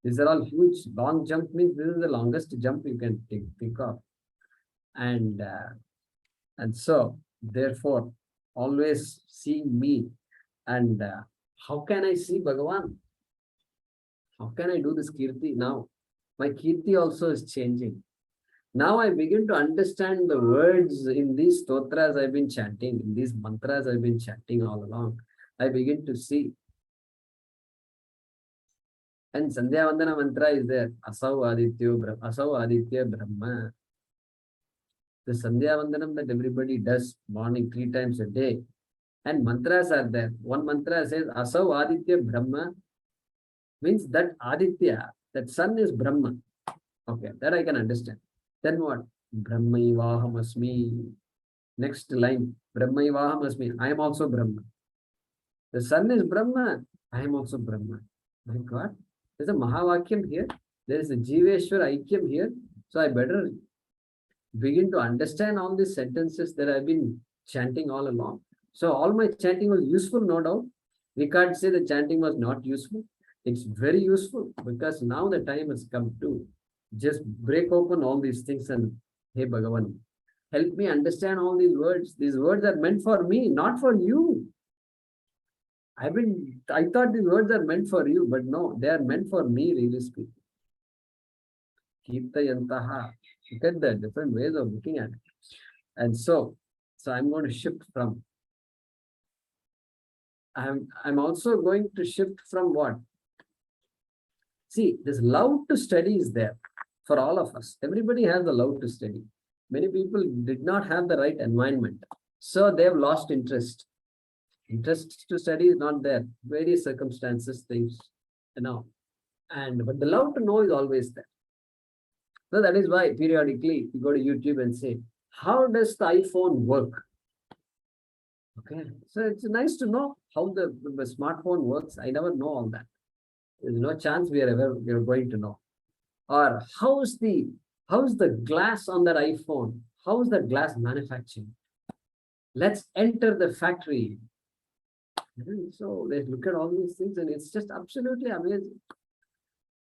These are all huge. Long jump means this is the longest jump you can think of. And so, therefore, always seeing me. And how can I see Bhagavan? How can I do this kirti now? My kirti also is changing. Now I begin to understand the words in these stotras I've been chanting, in these mantras I've been chanting all along. I begin to see. And Sandhya Vandana mantra is there. Asau Aditya Brahma. The Sandhya Vandanam that everybody does morning 3 times a day. And mantras are there. One mantra says Asau Aditya Brahma. Means that Aditya, that sun is Brahma. Okay, that I can understand. Then what? Brahmaivaham asmi. Next line. Brahmaivaham asmi. I am also Brahma. The sun is Brahma. I am also Brahma. My God. There's a Mahavakyam here. There is a Jiveshwar Aikyam here. So I better begin to understand all these sentences that I've been chanting all along. So all my chanting was useful, no doubt. We can't say the chanting was not useful. It's very useful because now the time has come to just break open all these things and, hey Bhagavan, help me understand all these words. These words are meant for me, not for you. I thought these words are meant for you, but no, they are meant for me, really speaking. Kirtayantaha. Look at the different ways of looking at it. And so I'm going to shift from. I'm also going to shift from what? See, this love to study is there for all of us. Everybody has the love to study. Many people did not have the right environment. So they have lost interest. Interest to study is not there. Various circumstances, things, but the love to know is always there. So that is why periodically you go to YouTube and say, how does the iPhone work? Okay, so it's nice to know how the smartphone works. I never know all that. There's no chance we are going to know. Or how's the glass on that iPhone? How's the glass manufacturing? Let's enter the factory. So they look at all these things and it's just absolutely amazing.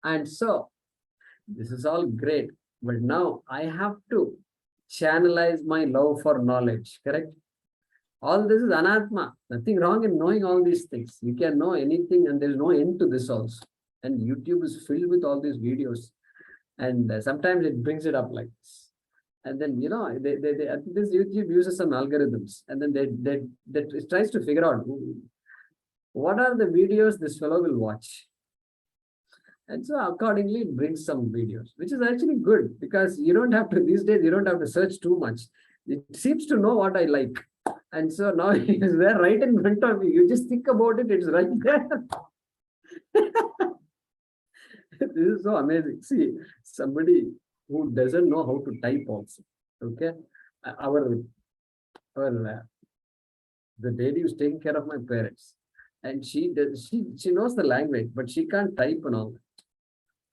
And so this is all great, but now I have to channelize my love for knowledge, correct? All this is anatma. Nothing wrong in knowing all these things. You can know anything and there's no end to this also. And YouTube is filled with all these videos. And sometimes it brings it up like this. And then, this YouTube uses some algorithms. And then it tries to figure out what are the videos this fellow will watch. And so accordingly, it brings some videos, which is actually good because you don't have to, these days, you don't have to search too much. It seems to know what I like. And so now it is there right in front of you. You just think about it, it's right there. This is so amazing. See, somebody who doesn't know how to type also. Okay. The lady who's taking care of my parents. And she knows the language, but she can't type and all that.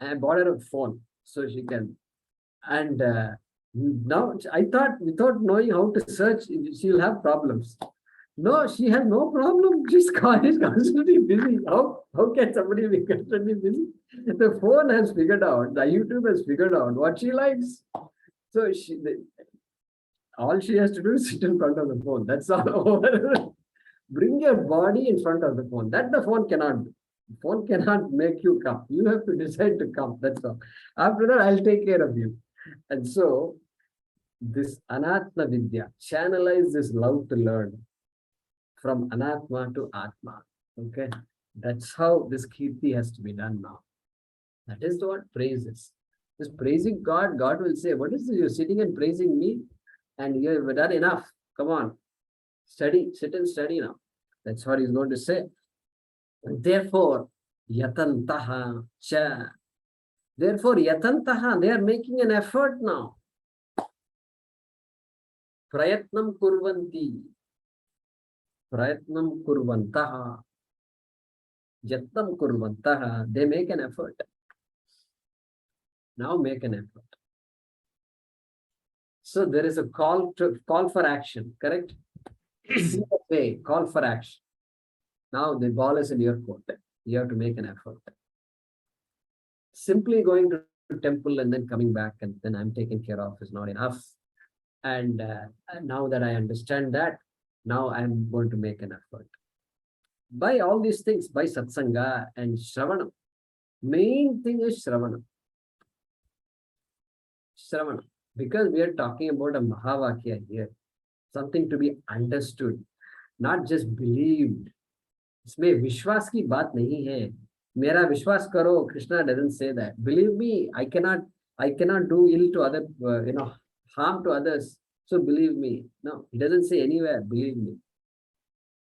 I bought her a phone so she can. And now I thought without knowing how to search, she'll have problems. No, she has no problem. She's constantly busy. How can somebody be constantly busy? The phone has figured out, the YouTube has figured out what she likes. So all she has to do is sit in front of the phone. That's all. Bring your body in front of the phone. That the phone cannot do. The phone cannot make you come. You have to decide to come. That's all. After that, I'll take care of you. And so, this Anatma Vidya, channelize this love to learn from Anatma to Atma. Okay? That's how this Kirti has to be done now. That is what praise is. Just praising God, God will say, what is this? You're sitting and praising me? And you've done enough. Come on. Study, sit and study now. That's what he's going to say. And therefore, yatantaha cha. Therefore, yatantaha, they are making an effort now. Prayatnam kurvanti. Prayatnam kurvantaha. Yatnam kurvantaha. They make an effort. Now make an effort. So there is a call for action, correct? See the way, call for action. Now the ball is in your court. You have to make an effort. Simply going to temple and then coming back and then I'm taken care of is not enough. And now that I understand that, now I'm going to make an effort. By all these things, by satsanga and shravanam. Main thing is shravanam. Shravanam. Because we are talking about a Mahavakya here. Something to be understood, not just believed. इसमें विश्वास की बात नहीं है. मेरा विश्वास करो. Krishna doesn't say that. Believe me, I cannot do ill to other, harm to others. So believe me. No, he doesn't say anywhere. Believe me.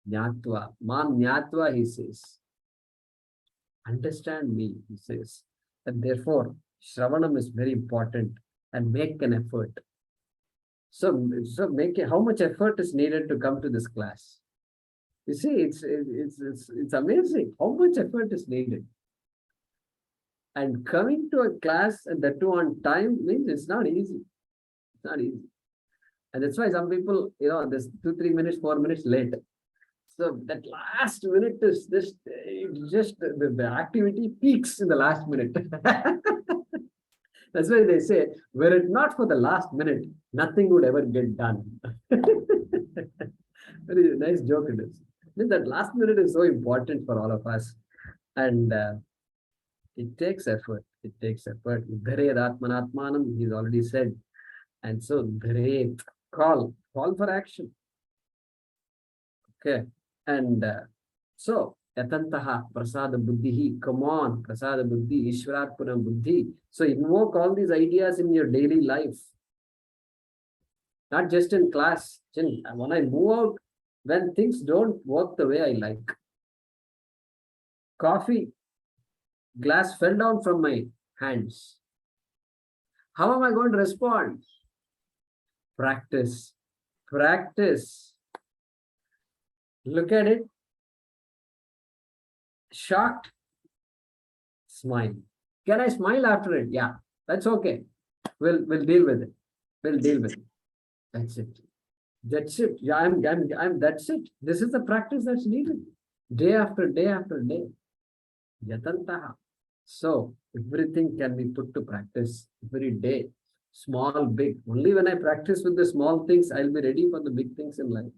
Jnatva, man jnatva, he says. Understand me, he says. And therefore, Shravanam is very important and make an effort. So how much effort is needed to come to this class? You see, it's amazing how much effort is needed. And coming to a class and that too on time means it's not easy. It's not easy. And that's why some people, there's 2-3 minutes, 4 minutes late. So that last minute is the activity peaks in the last minute. That's why they say, were it not for the last minute, nothing would ever get done. Very nice joke it is. That last minute is so important for all of us. And it takes effort. It takes effort. Dhare Atmanatmanam, he's already said. And so, dhare, call for action. Okay. And so, Yatantaha, Prasada Buddhihi, come on, Prasada Buddhi, Ishwararpana Buddhi. So invoke all these ideas in your daily life. Not just in class. When I move out, when things don't work the way I like. Coffee glass fell down from my hands. How am I going to respond? Practice. Practice. Look at it. Shocked. Smile. Can I smile after it? Yeah, that's okay. We'll deal with it. We'll deal with it. That's it. That's it. Yeah, I'm that's it. This is the practice that's needed. Day after day after day. Yatantaha. So everything can be put to practice every day. Small, big. Only when I practice with the small things, I'll be ready for the big things in life.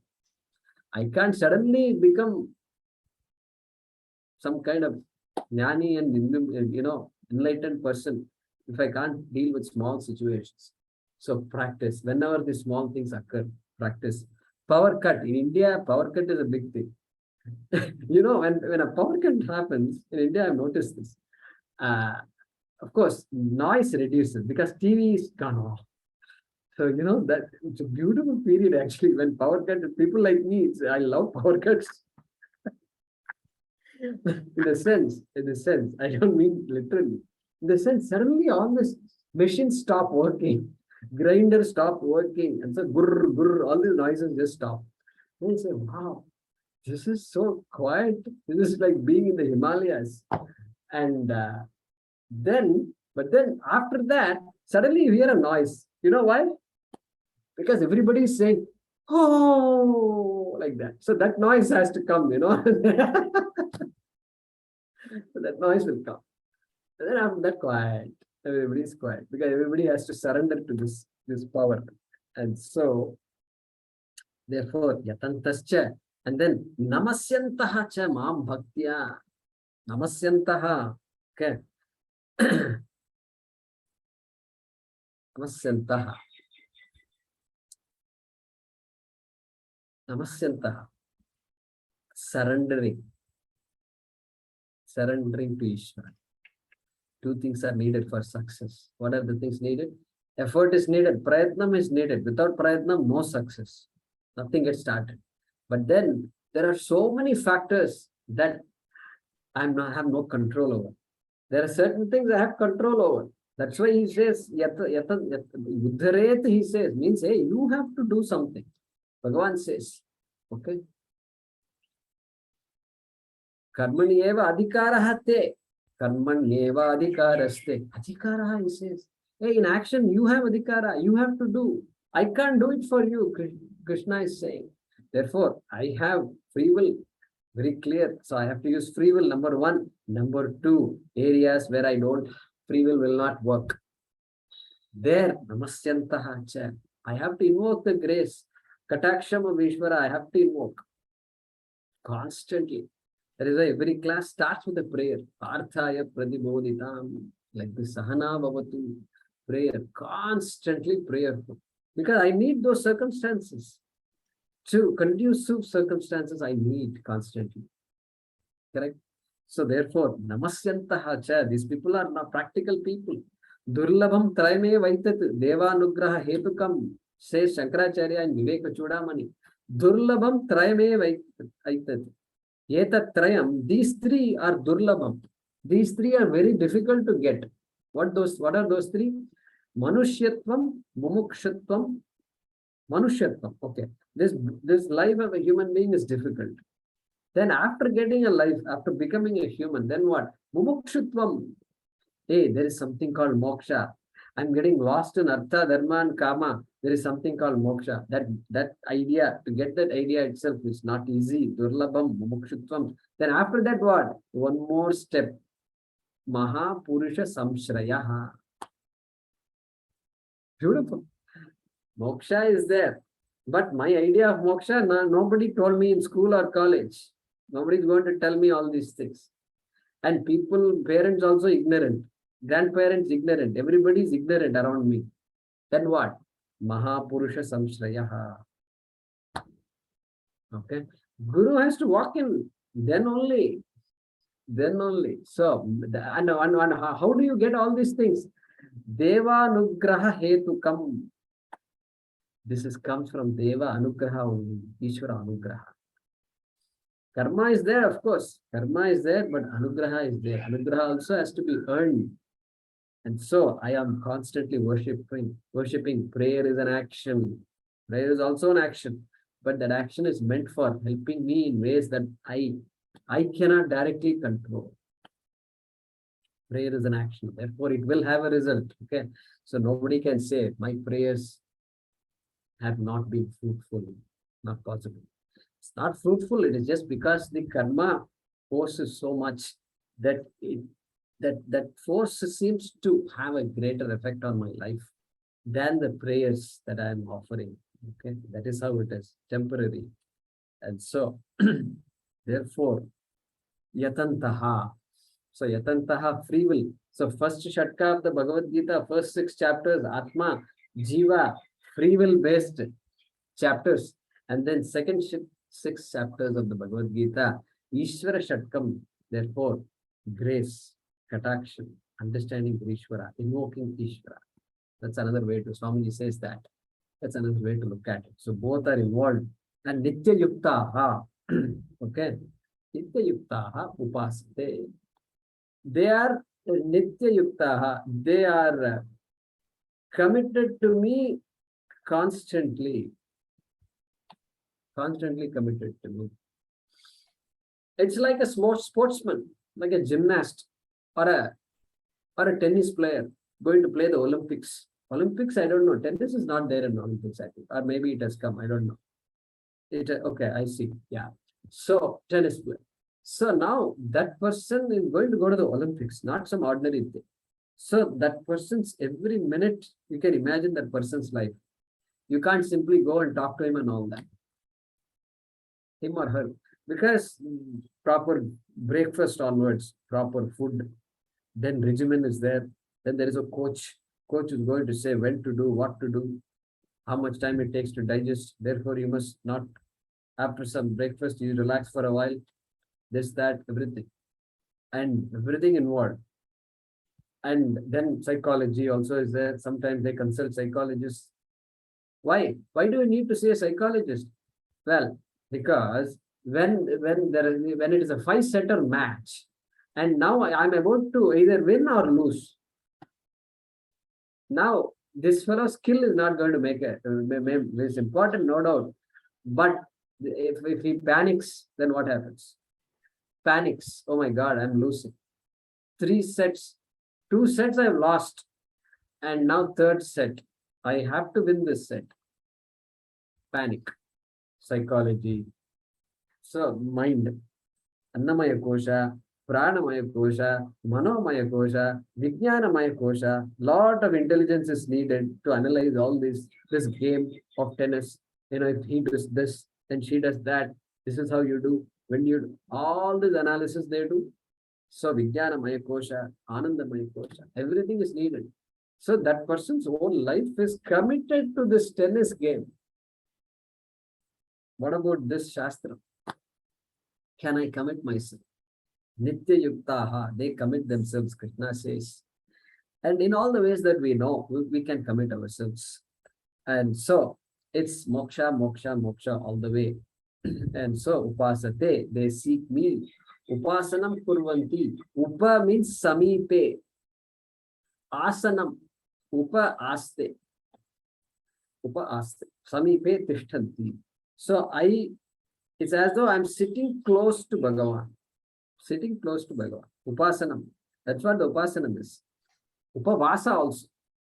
I can't suddenly become some kind of jnani and enlightened person if I can't deal with small situations. So practice. Whenever the small things occur, practice. Power cut. In India, power cut is a big thing. When a power cut happens, in India, I've noticed this. Of course, noise reduces because TV is gone off. So, that it's a beautiful period actually when power cut, people like me, I love power cuts. in a sense, I don't mean literally. In the sense, suddenly all this machines stop working, grinders stop working, and so gurr, gurr, all these noises just stop. And you say, wow, this is so quiet. This is like being in the Himalayas. And but then after that, suddenly you hear a noise. You know why? Because everybody is saying, oh, like that. So that noise has to come, So that noise will come. And then after that, quiet. Everybody is quiet because everybody has to surrender to this power. And so, therefore, yatantascha. And then namasyantaha cha mam bhaktya. Namasyantaha. Okay. Namasyantaha. Namasyantaha. Surrendering to Ishvara. Two things are needed for success. What are the things needed? Effort is needed. Prayatnam is needed. Without prayatnam, no success. Nothing gets started. But then there are so many factors that I have no control over. There are certain things I have control over. That's why he says, Uddharet, he says, means, hey, you have to do something. Bhagavan says, okay. Karmanyeva adhikaraha te. Karmanyeva adhikaraste. Adhikaraha, he says. Hey, in action, you have adhikara. You have to do. I can't do it for you, Krishna is saying. Therefore, I have free will. Very clear. So I have to use free will, number one. Number two, areas where I don't, free will not work. There, namasyantaha cha. I have to invoke the grace. Kataksham of Ishvara, I have to invoke. Constantly. That is why every class starts with a prayer. Adhyaya pradiboditam. Like the Sahana Bhavatu prayer. Constantly prayerful. Because I need those circumstances. To conducive circumstances, I need constantly. Correct? So therefore, namasyantaha cha. These people are not practical people. Durlabham trayame vaitat devanugraha hetukam, says Shankaracharya and Viveka Chudamani. Durlabham trayame vaitat. Etat trayam, these three are durlabham. These three are very difficult to get. What are those three? Manushyatvam, mumukshutvam, manushyatvam. Okay. This life of a human being is difficult. Then after getting a life, after becoming a human, then what? Mumukshutvam. Hey, there is something called moksha. I'm getting lost in artha, dharma, and kama. There is something called moksha. That idea, to get that idea itself is not easy. Durlabham, mumukshutvam. Then after that, what? One more step. Mahapurusha samshrayaha. Beautiful. Moksha is there. But my idea of moksha, nobody told me in school or college. Nobody is going to tell me all these things. And parents also ignorant. Grandparents ignorant. Everybody is ignorant around me. Then what? Mahapurusha samshrayaha. Okay. Guru has to walk in. Then only. So, and how do you get all these things? Deva anugraha hetukam. This comes from Deva anugraha only. Ishvara anugraha. Karma is there, of course. Karma is there, but anugraha is there. Anugraha also has to be earned. And so I am constantly worshipping. Prayer is an action. Prayer is also an action, but that action is meant for helping me in ways that I cannot directly control. Prayer is an action, therefore it will have a result. Okay, so nobody can say my prayers have not been fruitful. Not possible. It's not fruitful. It is just because the karma force is so much that that force seems to have a greater effect on my life than the prayers that I am offering. Okay, that is how it is, temporary. And so, therefore, yatantaha. So yatantaha, free will. So first shatka of the Bhagavad Gita, first 6 chapters, Atma, Jiva, free will based chapters. And then second 6 chapters of the Bhagavad Gita, Ishvara Shatkam, therefore, grace, katakshan, understanding Ishvara, invoking Ishvara. That's another way to, Swamiji says that. That's another way to look at it. So both are involved. And Nitya Yuktaha, okay, Nitya Yuktaha upasate. They are Nitya Yuktaha, they are committed to me constantly committed to me. It's like a sportsman, like a gymnast or a tennis player going to play the Olympics. Olympics, I don't know. Tennis is not there in Olympics, I think. Or maybe it has come. I don't know. Okay, I see. Yeah. So, tennis player. So now that person is going to go to the Olympics, not some ordinary thing. So that person's every minute, you can imagine that person's life. You can't simply go and talk to him and all that. Him or her. Because proper breakfast onwards, proper food, then regimen is there. Then there is a coach. Coach is going to say when to do, what to do, how much time it takes to digest. Therefore, you must not, after some breakfast, you relax for a while. This, that, everything. And everything involved. And then psychology also is there. Sometimes they consult psychologists. Why? Why do you need to see a psychologist? Well, because when it is a 5-setter match, and now I'm about to either win or lose. Now, this fellow's skill is not going to make it's important, no doubt. But if he panics, then what happens? Panics. Oh my God, I'm losing. 3 sets, 2 sets I've lost. And now 3rd set. I have to win this set. Panic. Psychology. So, mind. Annamaya kosha, pranamaya kosha, manomaya kosha, vijnanamaya kosha. Lot of intelligence is needed to analyze all this game of tennis. If he does this, then she does that. This is how you do. When you do all this analysis they do. So vijnanamaya kosha, anandamaya kosha. Everything is needed. So that person's whole life is committed to this tennis game. What about this Shastra? Can I commit myself? Nitya Yuktaha, they commit themselves, Krishna says. And in all the ways that we know, we can commit ourselves. And so it's moksha, moksha, moksha all the way. And so upasate, they seek me. Upasanam kurvanti. Upa means samipe. Asanam. Upa aste. Upa aste. Samipe tishtanti. So it's as though I'm sitting close to Bhagavan. Sitting close to Bhagavan. Upasanam. That's what the upasanam is. Upavasa also.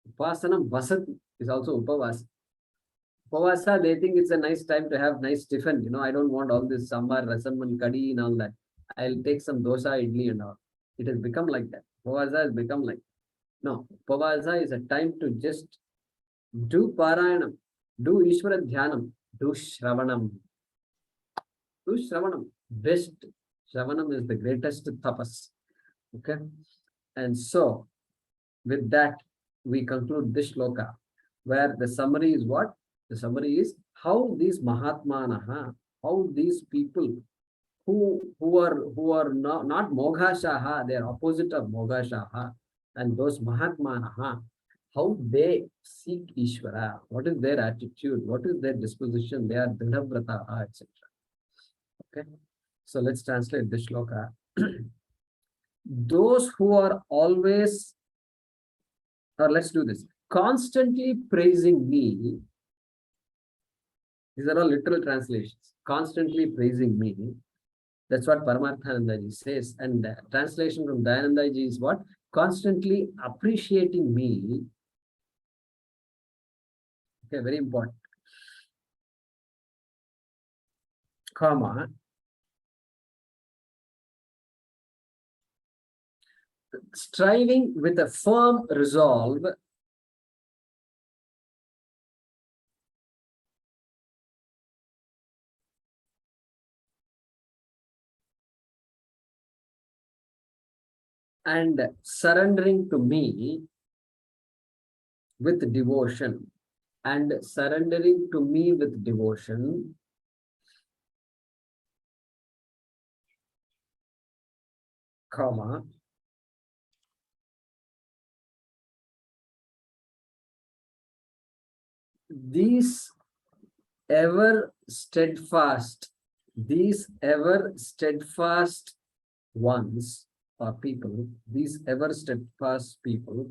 Upasanam vasati is also upavasa. Upavasa, they think it's a nice time to have nice tiffin. I don't want all this sambar, rasam and kadi and all that. I'll take some dosa, idli and all. It has become like that. Upavasa has become like that. No, Upavasa is a time to just do Parayanam, do Ishvara Dhyanam, do Shravanam. Do Shravanam. Best Shravanam is the greatest tapas. Okay. And so, with that, we conclude this shloka, where the summary is what? The summary is how these Mahatmanaha, how these people who are not Moghashaha, they are opposite of Moghashaha, and those Mahatmanaha, how they seek Ishvara, what is their attitude, what is their disposition, they are Dridhavrataha, etc. Okay, so let's translate this shloka. Those who are always Or let's do this. Constantly praising me. These are all literal translations. Constantly praising me. That's what Paramarthanandaji says. And the translation from Dayanandaji is what? Constantly appreciating me. Okay, very important. Comma. Striving with a firm resolve and surrendering to me with devotion. And surrendering to me with devotion. Comma. These ever steadfast ones or people, these ever steadfast people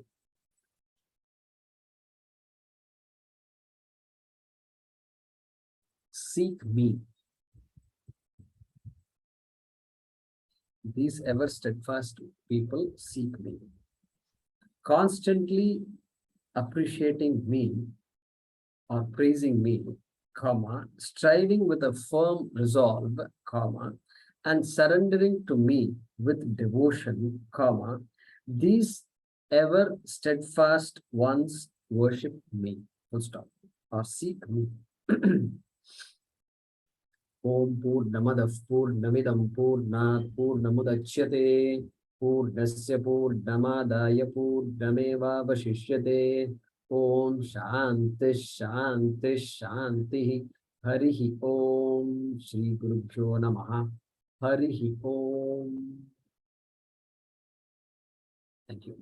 seek me. These ever steadfast people seek me. Constantly appreciating me or praising me, comma, striving with a firm resolve, comma, and surrendering to me with devotion, comma, these ever steadfast ones worship me, full stop, or seek me. Om Purnamadav Purnamidam Purnat Purnamudachyate Purnasya Purnamadaya Purnamevavashishyate. Om Shanti Shanti Shanti. Harihi Om. Shri Gurubhyo Namaha. Harihi Om. Thank you.